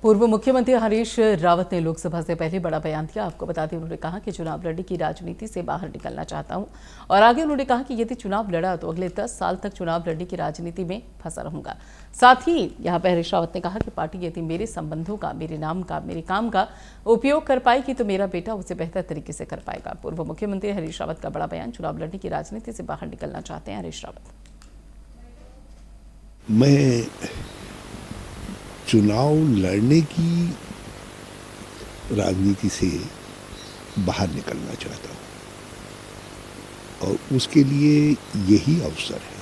पूर्व मुख्यमंत्री हरीश रावत ने लोकसभा से पहले बड़ा बयान दिया। आपको बता दें, उन्होंने कहा कि चुनाव लड़ने की राजनीति से बाहर निकलना चाहता हूं और आगे उन्होंने कहा कि यदि चुनाव लड़ा तो अगले 10 साल तक चुनाव लड़ने की राजनीति में फंसा रहूंगा। साथ ही यहां पर हरीश रावत ने कहा कि पार्टी यदि मेरे संबंधों का, मेरे नाम का, मेरे काम का उपयोग कर पाएगी तो मेरा बेटा उसे बेहतर तरीके से कर पाएगा। पूर्व मुख्यमंत्री हरीश रावत का बड़ा बयान, चुनाव लड़ने की राजनीति से बाहर निकलना चाहते हैं हरीश रावत। मैं चुनाव लड़ने की राजनीति से बाहर निकलना चाहता हूं और उसके लिए यही अवसर है।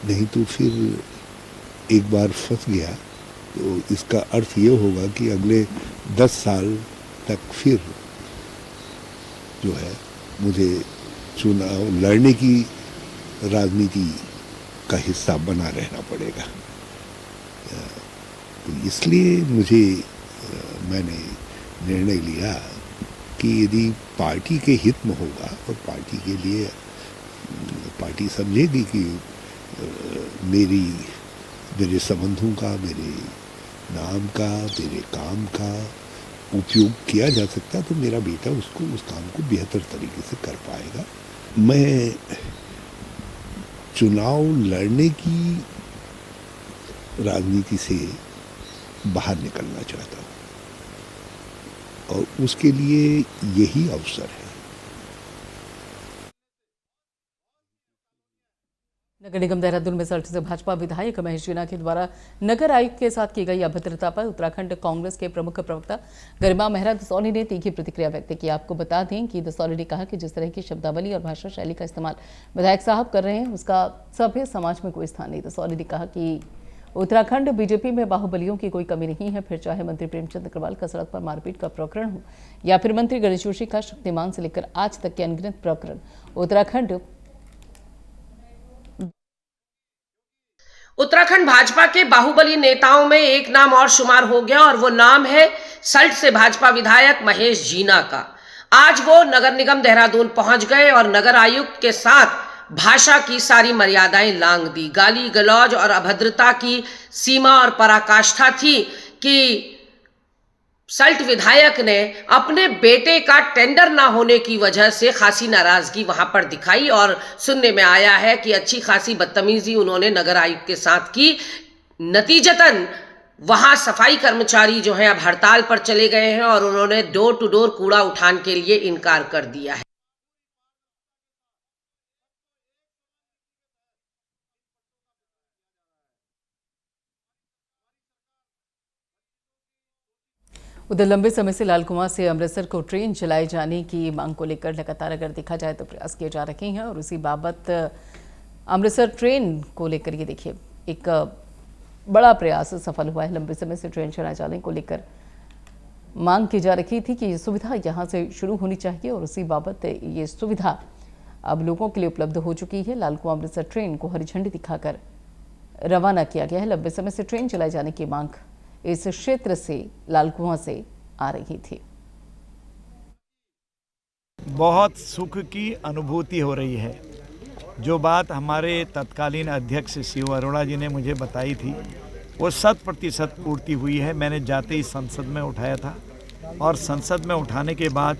नहीं तो फिर एक बार फंस गया तो इसका अर्थ ये होगा कि अगले 10 साल तक फिर जो है मुझे चुनाव लड़ने की राजनीति का हिस्सा बना रहना पड़ेगा। तो इसलिए मैंने निर्णय लिया कि यदि पार्टी के हित में होगा और पार्टी के लिए पार्टी समझेगी कि मेरे संबंधों का, मेरे नाम का, मेरे काम का उपयोग किया जा सकता तो मेरा बेटा उस काम को बेहतर तरीके से कर पाएगा। मैं चुनाव लड़ने की राजनीति से बाहर निकलना चाहता हूं और उसके लिए यही अवसर है। नगर निगम देहरादून में सल्ट से भाजपा विधायक महेश जीना के द्वारा नगर आयुक्त के साथ की गई अभद्रता पर उत्तराखंड कांग्रेस के प्रमुख प्रवक्ता गरिमा मेहरा दसौली ने तीखी प्रतिक्रिया व्यक्त की। आपको बता दें कि दसौली ने कहा कि जिस तरह की शब्दावली और भाषा शैली का इस्तेमाल विधायक साहब कर रहे हैं उसका सभ्य समाज में कोई स्थान नहीं। दसौली ने कहा कि उत्तराखंड बीजेपी में बाहुबलियों की कोई कमी नहीं है, फिर चाहे मंत्री प्रेमचंद अग्रवाल का सड़क पर मारपीट का प्रकरण हो या फिर मंत्री गणेश जोशी का शक्तिमान से लेकर आज तक के अनगिनत प्रकरण। उत्तराखंड भाजपा के बाहुबली नेताओं में एक नाम और शुमार हो गया और वो नाम है सल्ट से भाजपा विधायक महेश जीना का। आज वो नगर निगम देहरादून पहुंच गए और नगर आयुक्त के साथ भाषा की सारी मर्यादाएं लांघ दी। गाली गलौज और अभद्रता की सीमा और पराकाष्ठा थी कि सल्ट विधायक ने अपने बेटे का टेंडर ना होने की वजह से खासी नाराजगी वहां पर दिखाई और सुनने में आया है कि अच्छी खासी बदतमीजी उन्होंने नगर आयुक्त के साथ की। नतीजतन वहां सफाई कर्मचारी जो हैं अब हड़ताल पर चले गए हैं और उन्होंने डोर टू डोर कूड़ा उठान के लिए इनकार कर दिया है। उधर लंबे समय से लाल कुआं से अमृतसर को ट्रेन चलाए जाने की मांग को लेकर लगातार अगर देखा जाए तो प्रयास किए जा रहे हैं और उसी बाबत अमृतसर ट्रेन को लेकर ये देखिए एक बड़ा प्रयास सफल हुआ है। लंबे समय से ट्रेन चलाए जाने को लेकर मांग की जा रही थी कि ये सुविधा यहाँ से शुरू होनी चाहिए और उसी बाबत ये सुविधा अब लोगों के लिए उपलब्ध हो चुकी है। लाल कुआं अमृतसर ट्रेन को हरी झंडी दिखाकर रवाना किया गया है। लंबे समय से ट्रेन चलाए जाने की मांग इस क्षेत्र से, लाल कुआं से आ रही थी। बहुत सुख की अनुभूति हो रही है। जो बात हमारे तत्कालीन अध्यक्ष शिव अरोड़ा जी ने मुझे बताई थी वो 100% पूर्ति हुई है। मैंने जाते ही संसद में उठाया था और संसद में उठाने के बाद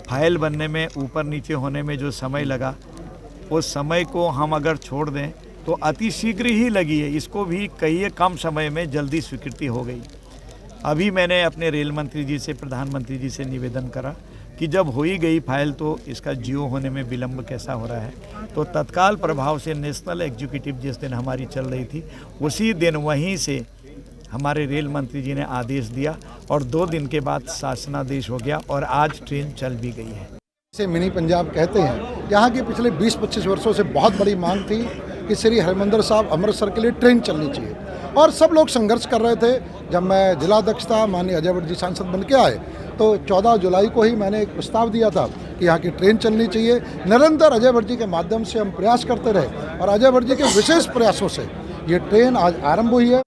फाइल बनने में, ऊपर नीचे होने में जो समय लगा उस समय को हम अगर छोड़ दें तो अति शीघ्र ही लगी है। इसको भी कई कम समय में जल्दी स्वीकृति हो गई। अभी मैंने अपने रेल मंत्री जी से, प्रधानमंत्री जी से निवेदन करा कि जब हो ही गई फाइल तो इसका जियो होने में विलम्ब कैसा हो रहा है। तो तत्काल प्रभाव से नेशनल एग्जीक्यूटिव जिस दिन हमारी चल रही थी उसी दिन वहीं से हमारे रेल मंत्री जी ने आदेश दिया और 2 दिन के बाद शासनादेश हो गया और आज ट्रेन चल भी गई है। इसे मिनी पंजाब कहते हैं। यहाँ की पिछले 20-25 वर्षों से बहुत बड़ी मांग थी कि श्री हरमंदिर साहब अमृतसर के लिए ट्रेन चलनी चाहिए और सब लोग संघर्ष कर रहे थे। जब मैं जिला अध्यक्ष था, माननीय अजय भट्ट जी सांसद बन के आए तो 14 जुलाई को ही मैंने एक प्रस्ताव दिया था कि यहाँ की ट्रेन चलनी चाहिए। निरंतर अजय भट्ट जी के माध्यम से हम प्रयास करते रहे और अजय भट्ट जी के विशेष प्रयासों से ये ट्रेन आज आरंभ हुई है।